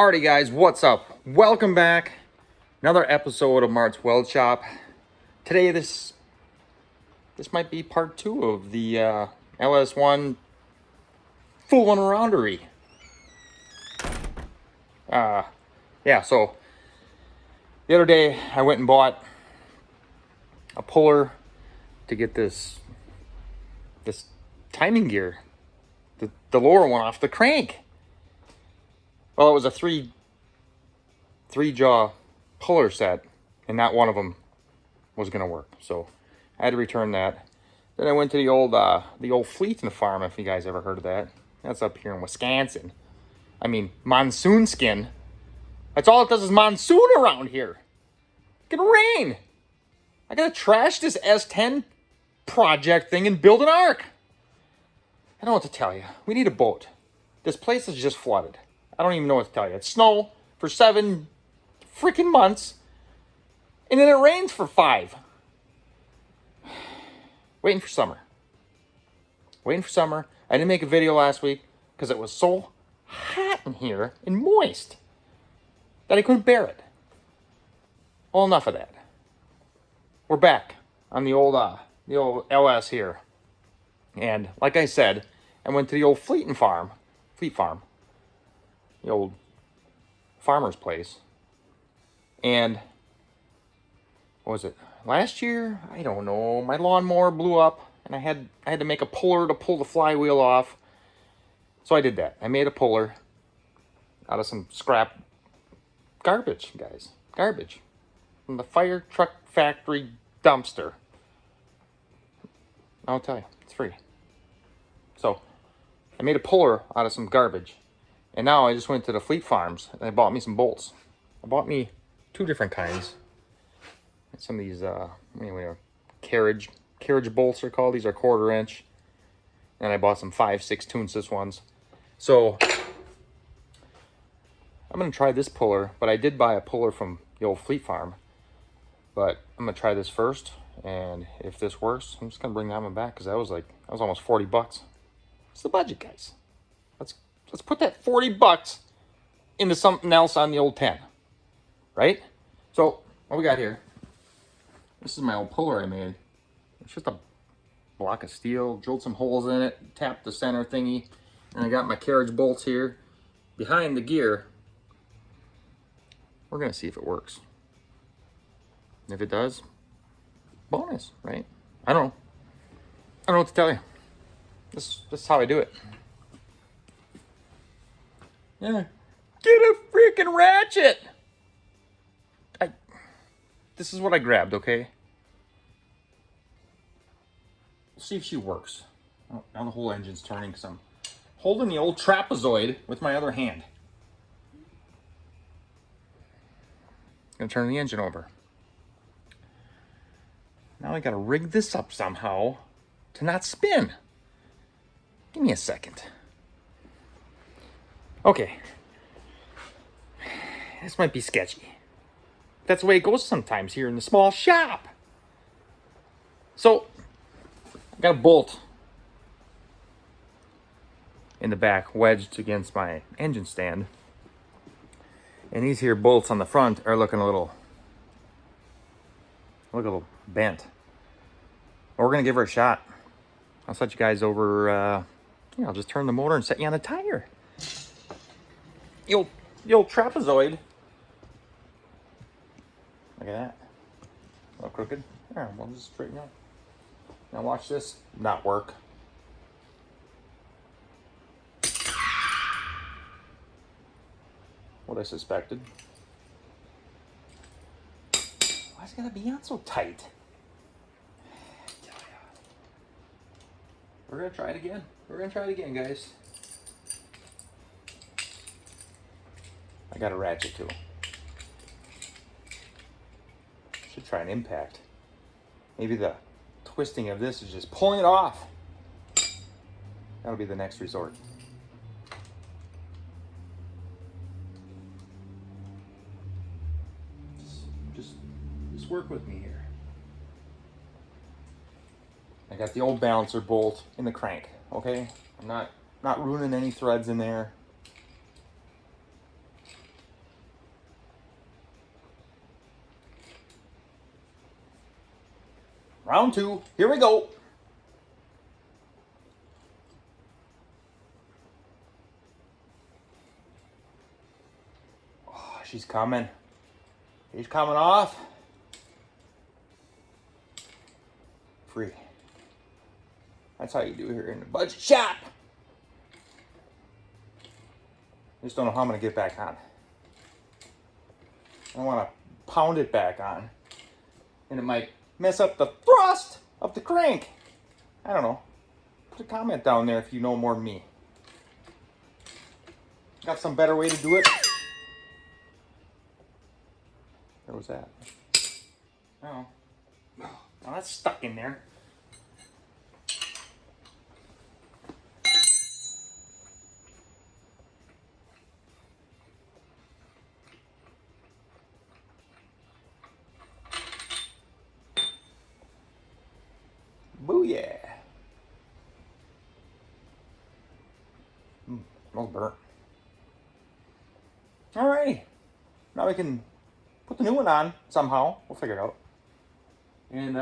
Alrighty guys, what's up? Welcome back. Another episode of Marts Weld Shop. Today this might be part 2 of the LS1 fooling aroundery. Yeah, so the other day I went and bought a puller to get this timing gear, the lower one off the crank. Well, it was a three jaw puller set, and not one of them was gonna work, so I had to return that. Then I went to the old Fleet and Farm, if you guys ever heard of that. That's up here in Wisconsin. I mean, monsoon skin. That's all it does is monsoon around here. It's gonna rain. I gotta trash this S10 project thing and build an ark. I don't know what to tell you. We need a boat. This place is just flooded. I don't even know what to tell you. It's snow for 7 freaking months, and then it rains for 5. Waiting for summer. Waiting for summer. I didn't make a video last week because it was so hot in here and moist that I couldn't bear it. Well, enough of that. We're back on the old LS here. And like I said, I went to the old Fleet Farm, the old farmer's place. And what was it? Last year? I don't know. My lawnmower blew up and I had to make a puller to pull the flywheel off. So I did that. I made a puller out of some scrap garbage, guys. Garbage. From the fire truck factory dumpster. I'll tell you, it's free. So I made a puller out of some garbage. And now I just went to the Fleet Farms and I bought me some bolts. I bought me 2 different kinds. Some of these carriage bolts are called. These are 1/4 inch. And I bought some 5/16 ones. So I'm gonna try this puller, but I did buy a puller from the old Fleet Farm. But I'm gonna try this first, and if this works, I'm just gonna bring that one back because that was almost $40. What's the budget, guys? Let's put that $40 into something else on the old 10, right? So what we got here? This is my old puller I made. It's just a block of steel, drilled some holes in it, tapped the center thingy, and I got my carriage bolts here behind the gear. We're gonna see if it works. If it does, bonus, right? I don't know what to tell you. This is how I do it. Yeah. Get a freaking ratchet! This is what I grabbed, okay? We'll see if she works. Oh, now the whole engine's turning because I'm holding the old trapezoid with my other hand. Gonna turn the engine over. Now I gotta rig this up somehow to not spin. Give me a second. Okay. This might be sketchy. That's the way it goes sometimes here in the small shop. So, I got a bolt in the back wedged against my engine stand. And these here bolts on the front are looking a little bent. But we're gonna give her a shot. I'll set you guys over, I'll just turn the motor and set you on the tire. The old trapezoid. Look at that. A little crooked. Yeah, we'll just straighten out. Now watch this not work. What I suspected. Why's it gotta be on so tight? We're gonna try it again. We're gonna try it again, guys. I got a ratchet too. Should try an impact. Maybe the twisting of this is just pulling it off. That'll be the next resort. Just work with me here. I got the old balancer bolt in the crank, okay? I'm not ruining any threads in there. Round 2. Here we go. Oh, she's coming. She's coming off. Free. That's how you do here in the budget shop. I just don't know how I'm going to get back on. I want to pound it back on. And it might mess up the thrust of the crank. I don't know. Put a comment down there if you know more than me. Got some better way to do it? Where was that? Oh. Now that's stuck in there. Booyah. Smells burnt. Alrighty. Now we can put the new one on somehow. We'll figure it out. And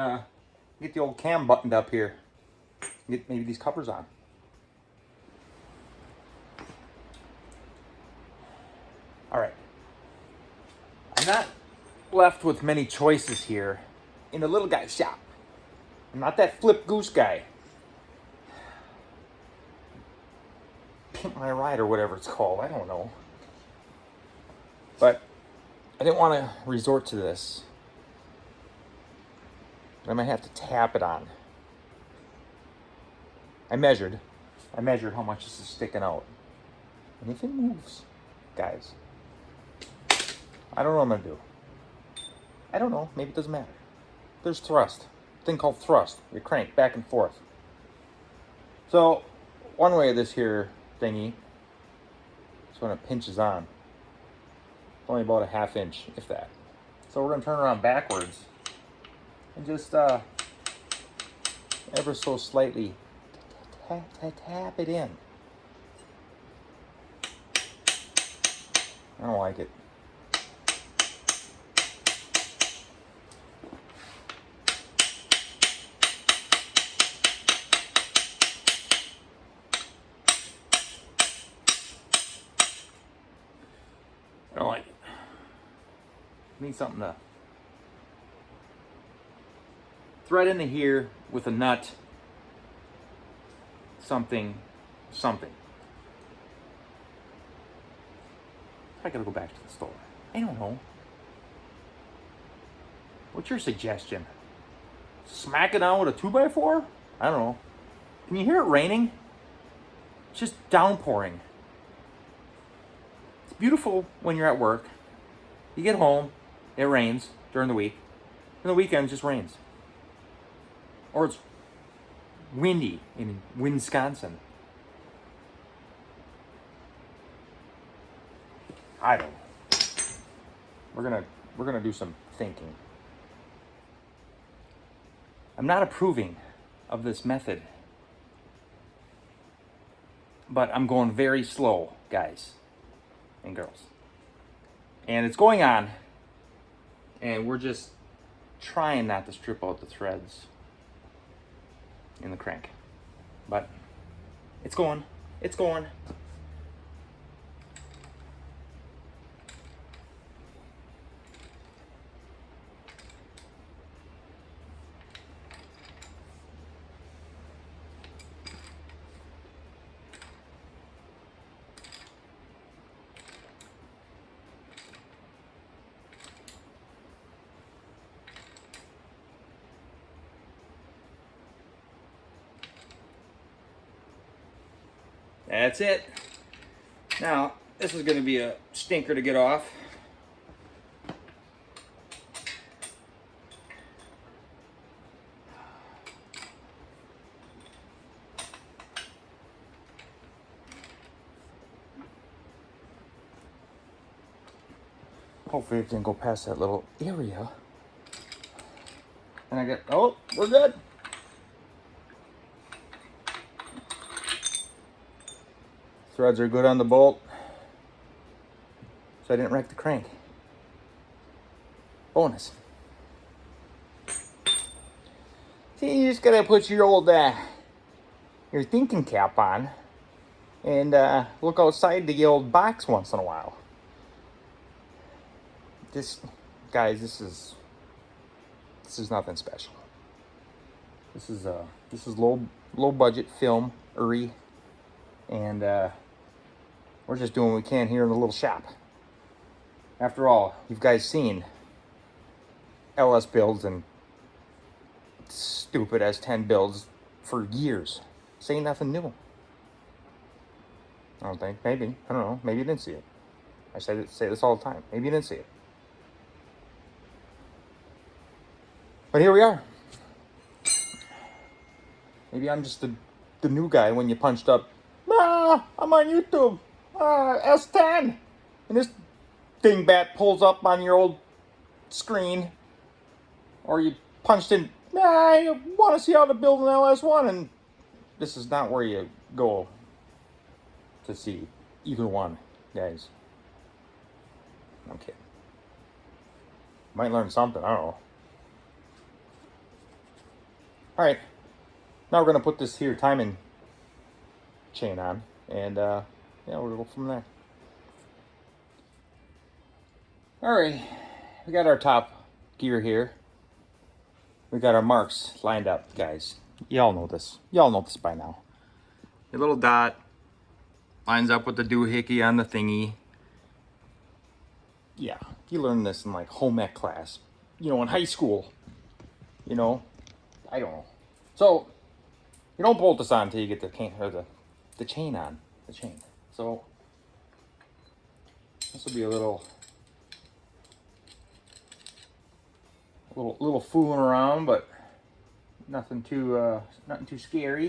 get the old cam buttoned up here. Get maybe these covers on. Alright. I'm not left with many choices here in the little guy's shop. I'm not that flip goose guy. Pimp My Ride or whatever it's called. I don't know. But I didn't want to resort to this. I might have to tap it on. I measured how much this is sticking out. And if it moves, guys, I don't know what I'm going to do. I don't know. Maybe it doesn't matter. There's thrust. A thing called thrust. You crank back and forth. So, one way of this here thingy is when it pinches on. It's only about a half inch, if that. So we're going to turn around backwards and just ever so slightly tap it in. I don't like it. I don't like it. Need something to thread into here with a nut. Something. I gotta go back to the store. I don't know. What's your suggestion? Smack it down with a 2x4? I don't know. Can you hear it raining? It's just downpouring. It's beautiful when you're at work. You get home, it rains during the week. And the weekend it just rains. Or it's windy in Wisconsin. I don't know. We're gonna do some thinking. I'm not approving of this method, but I'm going very slow, guys and girls. And it's going on, and we're just trying not to strip out the threads in the crank. But it's going. That's it. Now, this is going to be a stinker to get off. Hopefully it didn't go past that little area. And I get, oh, we're good. Threads are good on the bolt, so I didn't wreck the crank. Bonus. See, you just gotta put your old, your thinking cap on and look outside the old box once in a while. Guys, this is nothing special. This is low budget film, and we're just doing what we can here in the little shop. After all, you've guys seen LS builds and stupid S10 builds for years. Say nothing new. I don't think. Maybe. I don't know. Maybe you didn't see it. I say this all the time. Maybe you didn't see it. But here we are. Maybe I'm just the new guy when you punched up, I'm on YouTube, S10. And this dingbat pulls up on your old screen. Or you punched in, I want to see how to build an LS1. And this is not where you go to see either one, guys. I'm kidding. Might learn something, I don't know. Alright, now we're going to put this here timing chain on, and yeah, we'll go from there. Alright, we got our top gear here. We got our marks lined up, guys. Y'all know this. Y'all know this by now. Your little dot lines up with the doohickey on the thingy. Yeah, you learn this in like home ec class. You know, in high school. You know, I don't know. So, you don't bolt this on until you get the chain on. The chain. So, this will be a little fooling around, but nothing too scary.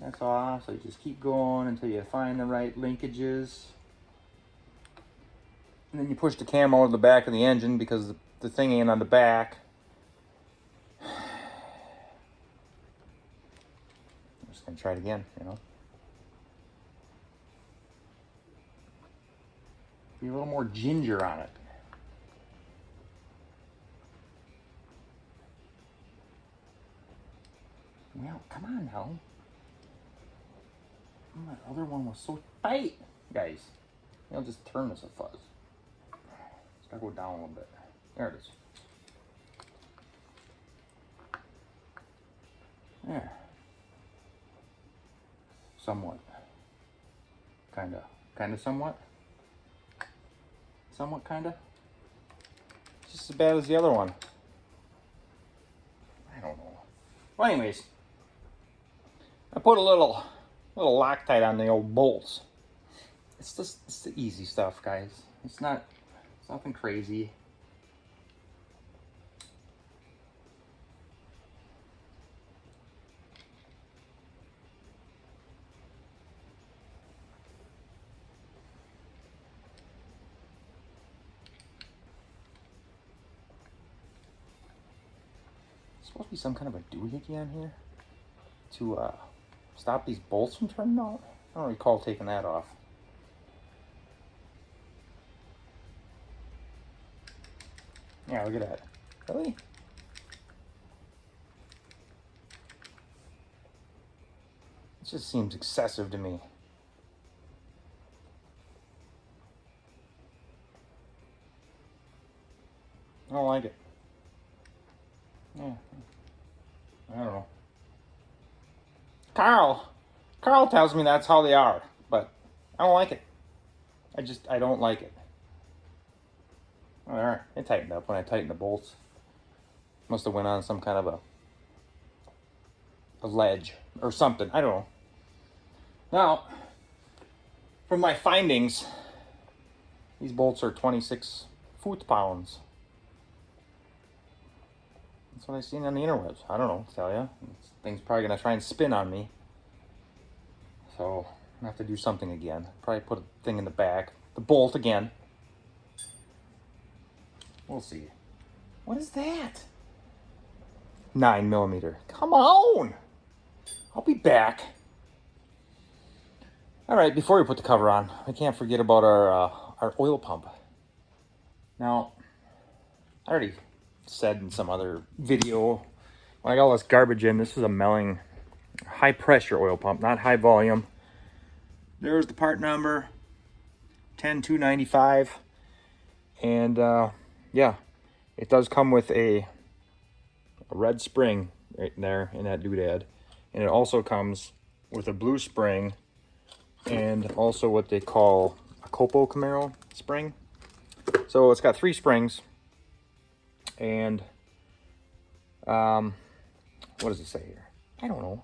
That's all. So you just keep going until you find the right linkages. And then you push the cam out of the back of the engine because the thing ain't on the back. I'm just going to try it again, you know. Be a little more ginger on it. Well, come on now. My other one was so tight. Guys, I'll just turn this a fuzz. It's gotta go down a little bit. There it is. There. Somewhat. Kinda somewhat. Somewhat kinda. Just as bad as the other one. I don't know. Well, anyways, I put a little Loctite on the old bolts. It's the easy stuff, guys. It's nothing crazy. There's supposed to be some kind of a doohickey on here to stop these bolts from turning out. I don't recall taking that off. Yeah, look at that. Really? It just seems excessive to me. I don't like it. Yeah. I don't know. Carl tells me that's how they are, but I don't like it. I don't like it. Oh, all right, it tightened up when I tightened the bolts. Must have went on some kind of a ledge or something. I don't know. Now, from my findings, these bolts are 26 foot-pounds. That's what I've seen on the interwebs. I don't know, tell ya. This thing's probably gonna try and spin on me. So, I have to do something again. Probably put a thing in the back. The bolt again. We'll see. What is that? 9mm. Come on! I'll be back. Alright, before we put the cover on, I can't forget about our oil pump. Now, I already said in some other video, when I got all this garbage in, this is a Melling high pressure oil pump, not high volume. There's the part number, 10295. And yeah, it does come with a red spring right there in that doodad. And it also comes with a blue spring and also what they call a Copo Camaro spring. So it's got 3 springs. And what does it say here? I don't know.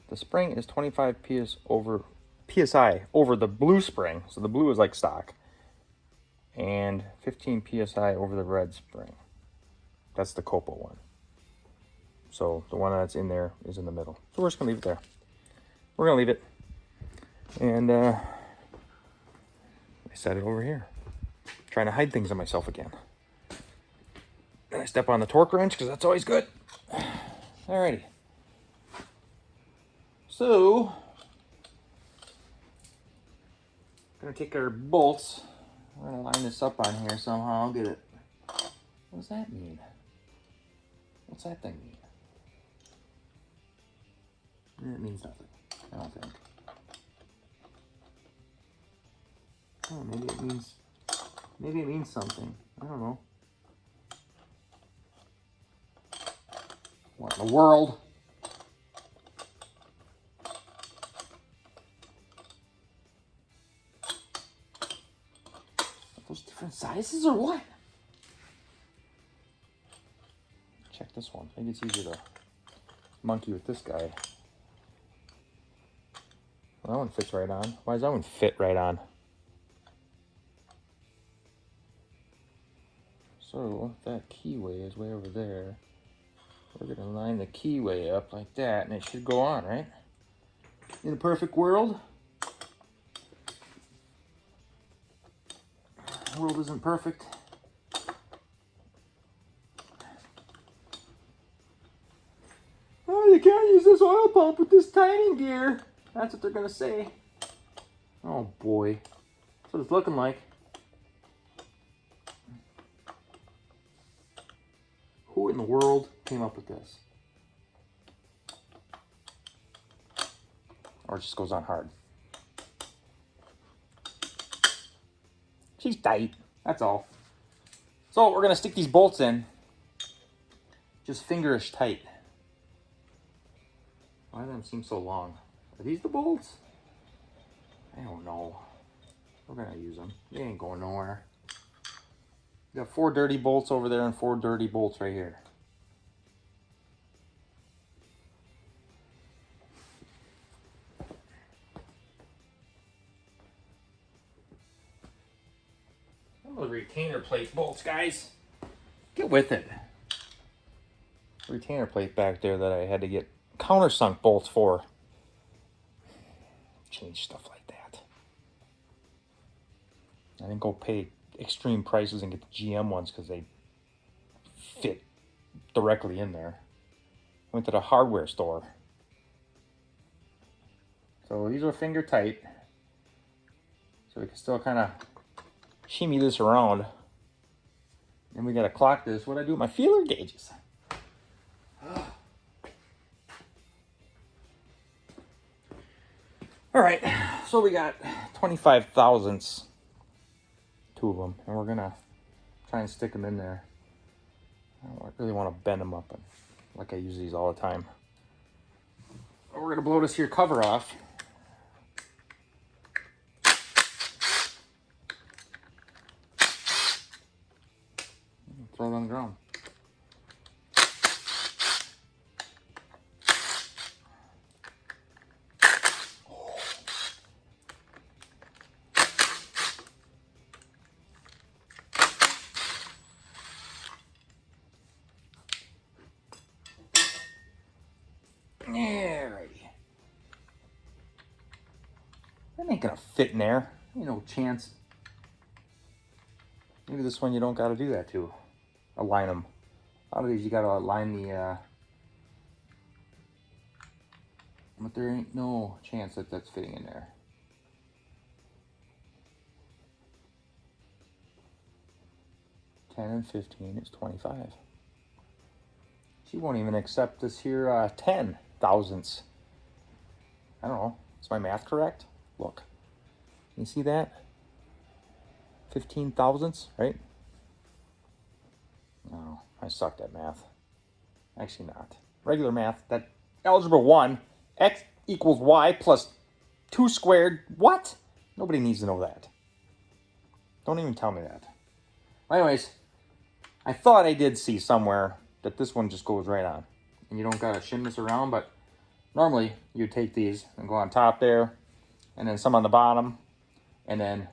The spring is 25 psi over the blue spring. So the blue is like stock. And 15 psi over the red spring. That's the Copo one. So the one that's in there is in the middle. So we're just gonna leave it there. We're gonna leave it. And I set it over here. Trying to hide things on myself again. And I step on the torque wrench because that's always good. Alrighty. So gonna take our bolts. We're gonna line this up on here somehow. I'll get it. What does that mean? What's that thing mean? It means nothing, I don't think. Oh, maybe it means something. I don't know. What in the world? Are those different sizes or what? Check this one. I think it's easier to monkey with this guy. Well, that one fits right on. Why does that one fit right on? So that keyway is way over there. We're gonna line the keyway up like that and it should go on, right? In a perfect world. The world isn't perfect. Oh, you can't use this oil pump with this timing gear. That's what they're gonna say. Oh boy. That's what it's looking like. Who in the world came up with this? Or it just goes on hard. She's tight, that's all. So we're gonna stick these bolts in. Just fingerish tight. Why do them seem so long? Are these the bolts? I don't know. We're gonna use them. They ain't going nowhere. We got 4 dirty bolts over there and 4 dirty bolts right here. The retainer plate bolts, guys. Get with it. Retainer plate back there that I had to get countersunk bolts for. Change stuff like that. I didn't go pay extreme prices and get the GM ones because they fit directly in there. I went to the hardware store. So these are finger tight. So we can still kind of shimmy this around. And we gotta clock this. What I do with my feeler gauges. All right, so we got 25 thousandths, 2 of them, and we're gonna try and stick them in there. I don't really want to bend them up like I use these all the time. We're gonna blow this here cover off. Throw it on the ground. Alrighty. That ain't gonna fit in there. Ain't no chance. Maybe this one you don't gotta do that to. Align them. A lot of these you gotta align the but there ain't no chance that that's fitting in there. $10 and $15 is $25. She won't even accept this here 10 thousandths. I don't know. Is my math correct? Look. You see that? 15 thousandths, right? No, I sucked at math. Actually not. Regular math, that algebra 1, x equals y plus 2 squared. What? Nobody needs to know that. Don't even tell me that. Anyways, I thought I did see somewhere that this one just goes right on. And you don't gotta shim this around, but normally you take these and go on top there, and then some on the bottom, and then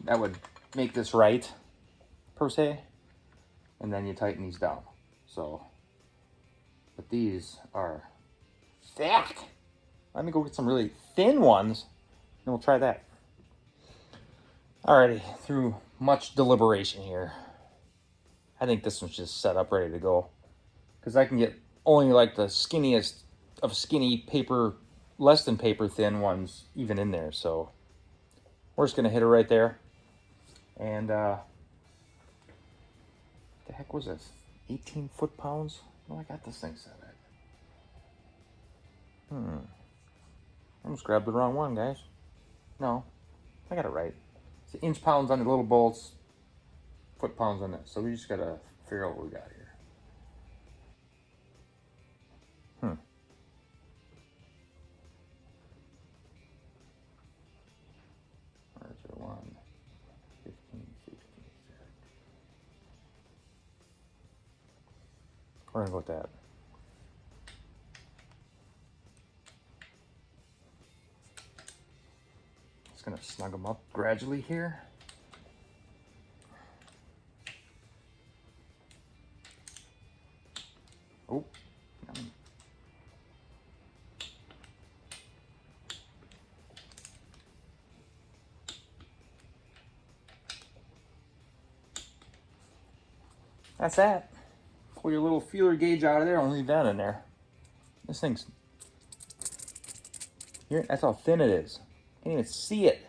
that would make this right, per se. And then you tighten these down. So, but these are thick. Let me go get some really thin ones, and we'll try that. Alrighty, through much deliberation here, I think this one's just set up ready to go. Because I can get only like the skinniest of skinny paper, less than paper thin ones even in there. So we're just going to hit it right there. And the heck was this? 18 foot-pounds? Well, I got this thing set at. I almost grabbed the wrong one, guys. No, I got it right. It's inch-pounds on the little bolts, foot-pounds on this. So we just got to figure out what we got here. Where's your 1, 15, 16, 17. We're going to go with that. Just going to snug them up gradually here. Oh. That's that. Pull your little feeler gauge out of there and leave that in there. This thing's... Here, that's how thin it is. Can't even see it.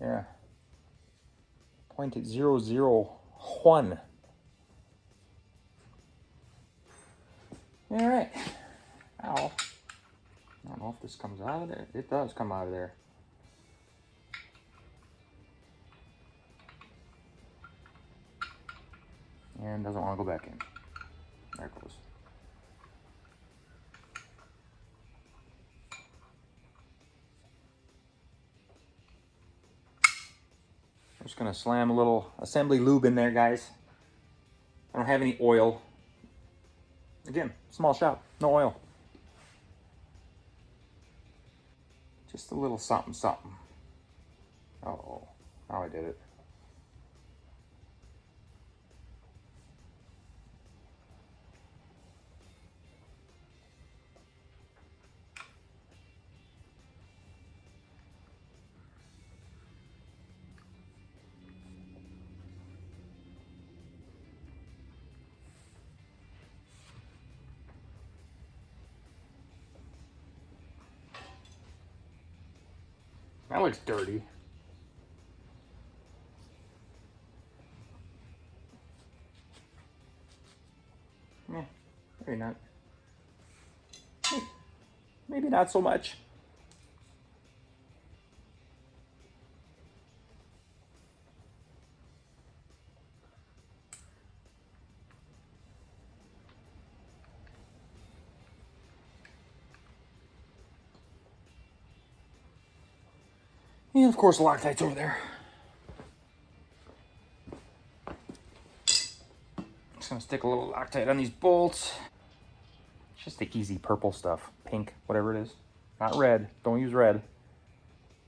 Yeah. 0.001. Alright. Ow. I don't know if this comes out of there. It does come out of there. And doesn't want to go back in. There it goes. I'm just going to slam a little assembly lube in there, guys. I don't have any oil. Again, small shop, no oil. Just a little something, something. Uh-oh, now I did it. That looks dirty. Yeah, maybe not. Maybe not so much. And of course, Loctite's over there. Just gonna stick a little Loctite on these bolts. It's just the easy purple stuff, pink, whatever it is. Not red. Don't use red.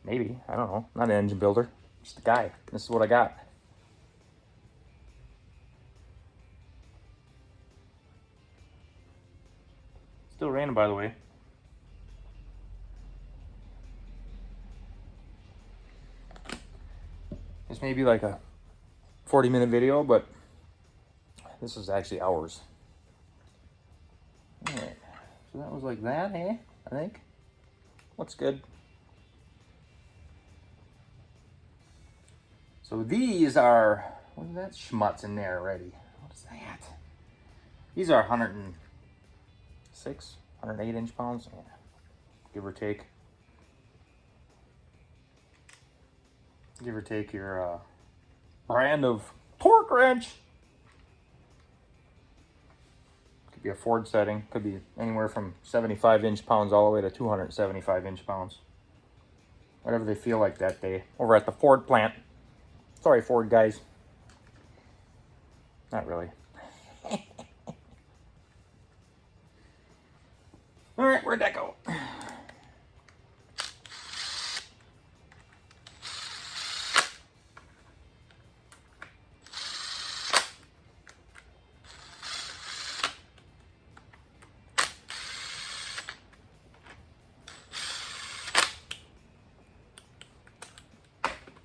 Maybe, I don't know. Not an engine builder. Just a guy. This is what I got. Still raining, by the way. This may be like a 40-minute video, but this is actually hours. Alright, so that was like that, eh? I think. Looks good. So these are, what is that schmutz in there already? What is that? These are 106, 108 inch pounds, yeah, give or take. Give or take your brand of torque wrench. Could be a Ford setting, could be anywhere from 75 inch pounds all the way to 275 inch pounds. Whatever they feel like that day over at the Ford plant. Sorry, Ford guys. Not really. All right, where'd that go?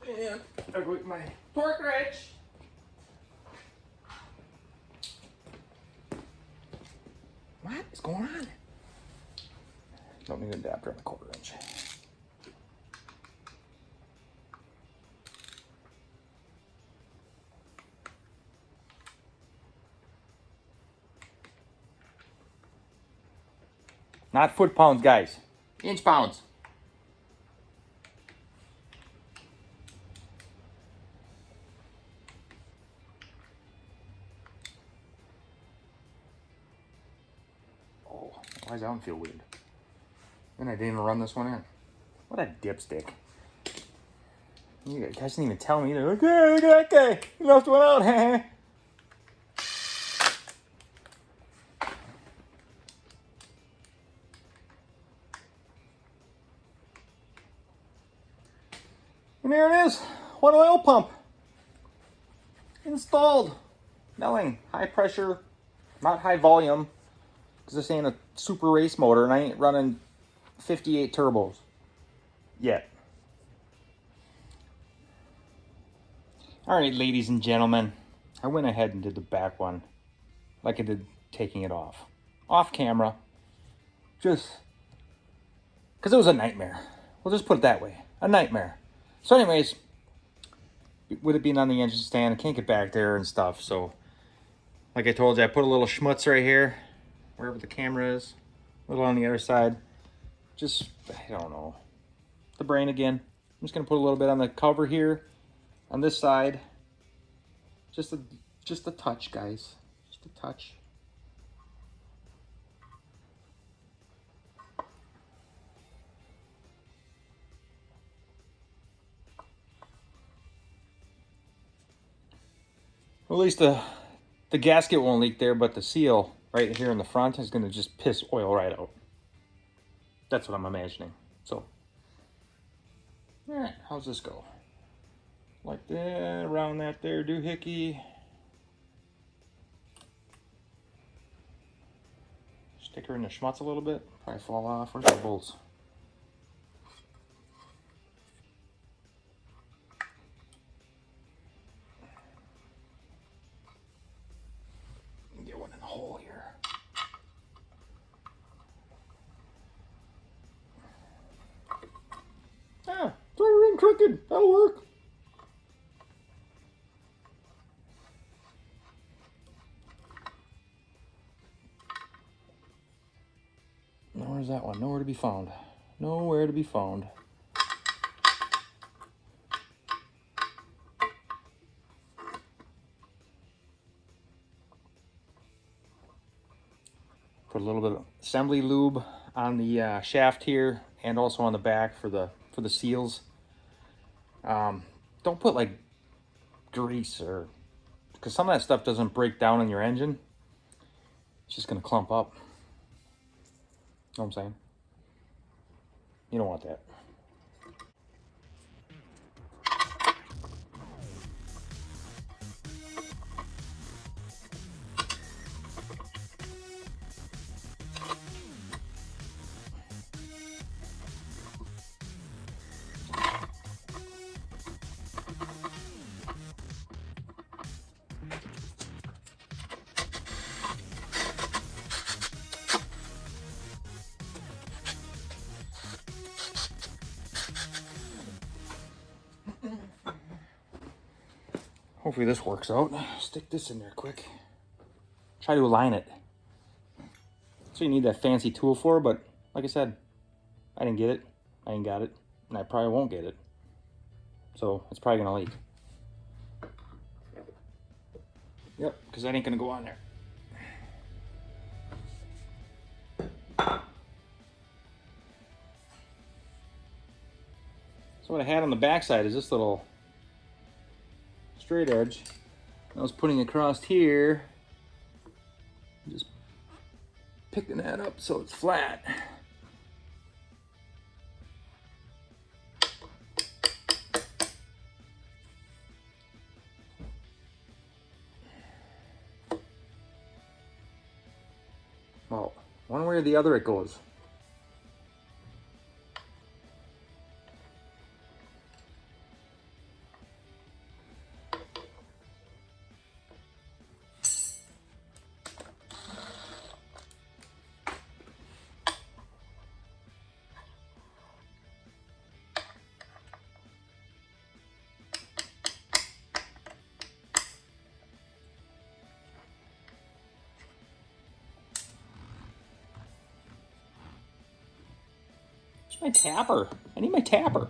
And I'll go with my torque wrench. What is going on? Don't need an adapter on the quarter inch. Not foot pounds, guys. Inch pounds. Oh, why does that one feel weird? And I didn't even run this one in. What a dipstick. You guys didn't even tell me either. Okay, look at that guy. He left one out. And there it is. One oil pump. Installed. Milling. High pressure. Not high volume. Because this ain't a super race motor and I ain't running 58 turbos yet. Alright, ladies and gentlemen, I went ahead and did the back one like I did taking it off. Off camera. Just because it was a nightmare. We'll just put it that way. A nightmare. So anyways, with it being on the engine stand, I can't get back there and stuff. So like I told you, I put a little schmutz right here, wherever the camera is. A little on the other side. Just, I don't know. The brain again. I'm just going to put a little bit on the cover here. On this side. Just a touch, guys. Just a touch. Well, at least the gasket won't leak there, but the seal right here in the front is going to just piss oil right out. That's what I'm imagining. So, all right, how's this go? Like that, around that there doohickey. Stick her in the schmutz a little bit. Probably fall off. Where's the bolts? Get one in the hole here. Ah, throw her in crooked. That'll work. Where's that one? Nowhere to be found. Nowhere to be found. Put a little bit of assembly lube on the shaft here and also on the back for the seals. Don't put like grease or, because some of that stuff doesn't break down in your engine. It's just gonna clump up. Know what I'm saying? You don't want that. Hopefully this works out. Stick this in there quick. Try to align it. So you need that fancy tool for, but like I said, I didn't get it. I ain't got it. And I probably won't get it. So it's probably gonna leak. Yep, because that ain't gonna go on there. So what I had on the backside is this little straight edge. I was putting across here, just picking that up so it's flat. Well, one way or the other it goes. My tapper. I need my tapper.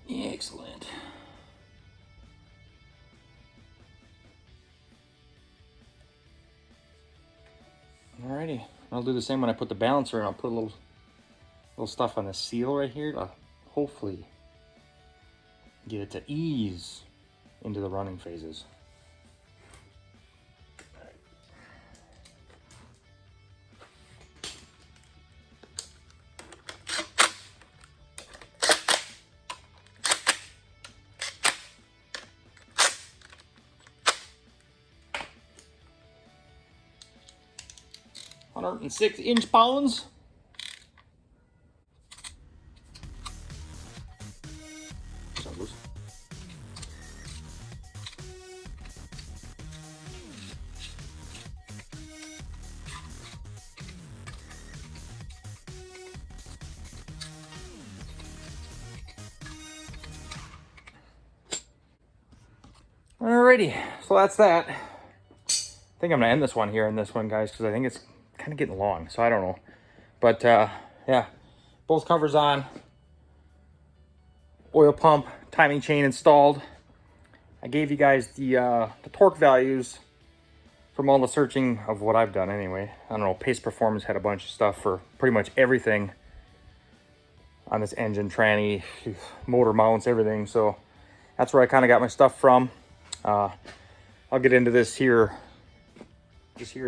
Excellent. Alrighty. I'll do the same when I put the balancer in. I'll put a little stuff on the seal right here to hopefully get it to ease into the running phases. Right. 106 inch-pounds. Alrighty, so that's that. I think I'm gonna end this one here in this one, guys, because I think it's kind of getting long, so I don't know. But yeah, both covers on, oil pump, timing chain installed. I gave you guys the torque values from all the searching of what I've done anyway. I don't know, Pace Performance had a bunch of stuff for pretty much everything on this engine, tranny, motor mounts, everything. So that's where I kind of got my stuff from. I'll get into this here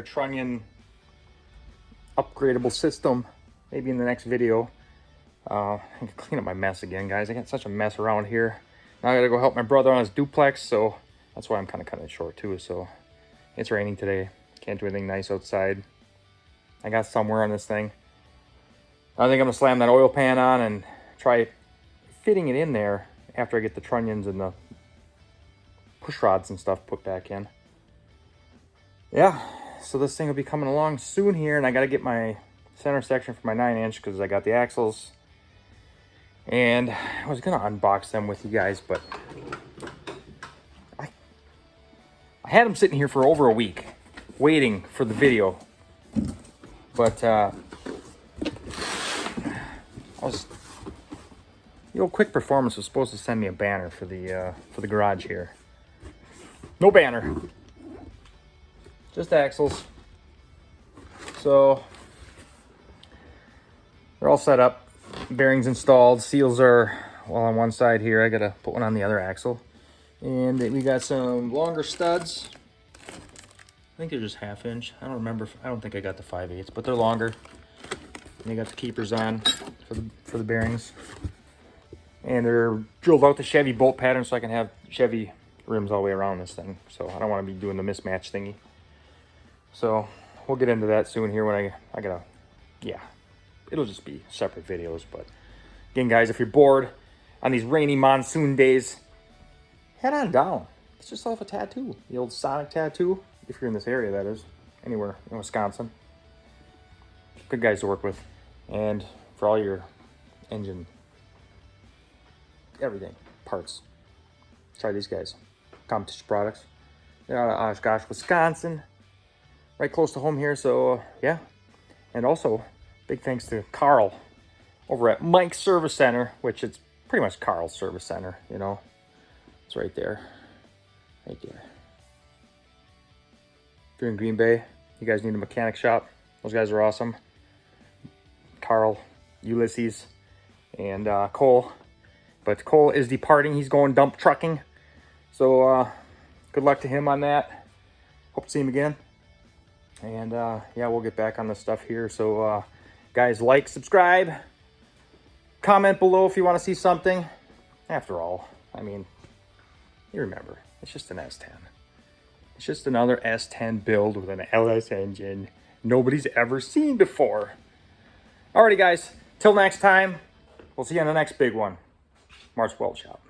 trunnion upgradable system maybe in the next video. I can clean up my mess again, guys. I got such a mess around here. Now I gotta go help my brother on his duplex, so that's why I'm kind of cutting it short too. So it's raining today, can't do anything nice outside. I got somewhere on this thing. I think I'm gonna slam that oil pan on and try fitting it in there after I get the trunnions and the push rods and stuff put back in. Yeah, so this thing will be coming along soon here, and I got to get my center section for my 9-inch because I got the axles. And I was going to unbox them with you guys, but I had them sitting here for over a week waiting for the video. But the old Quick Performance was supposed to send me a banner for the garage here. No banner, just axles. So they're all set up, bearings installed, seals are well on one side here. I gotta put one on the other axle, and we got some longer studs. I think they're just 1/2 inch. I don't remember. I don't think I got the 5/8, but they're longer. And they got the keepers on for the bearings, and they're drilled out the Chevy bolt pattern so I can have Chevy rims all the way around this thing. So I don't want to be doing the mismatch thingy. So we'll get into that soon here when I gotta, yeah, it'll just be separate videos. But again, guys, if you're bored on these rainy monsoon days, head on down. Get yourself a tattoo, the old Sonic tattoo, if you're in this area, that is. anywhere in Wisconsin. Good guys to work with. And for all your engine, everything, parts, try these guys. Competition Products. They're out of Oshkosh, Wisconsin. Right close to home here, so yeah. And also, big thanks to Carl over at Mike's Service Center, which it's pretty much Carl's Service Center, you know. It's right there. Right there. If you're in Green Bay, you guys need a mechanic shop. Those guys are awesome. Carl, Ulysses, and Cole. But Cole is departing. He's going dump trucking. So good luck to him on that. Hope to see him again. And yeah, we'll get back on the stuff here. So guys, like, subscribe, comment below if you want to see something. After all, I mean, you remember, it's just an S10. It's just another S10 build with an LS engine nobody's ever seen before. Alrighty guys, till next time, we'll see you on the next big one. Marts Weld Shop.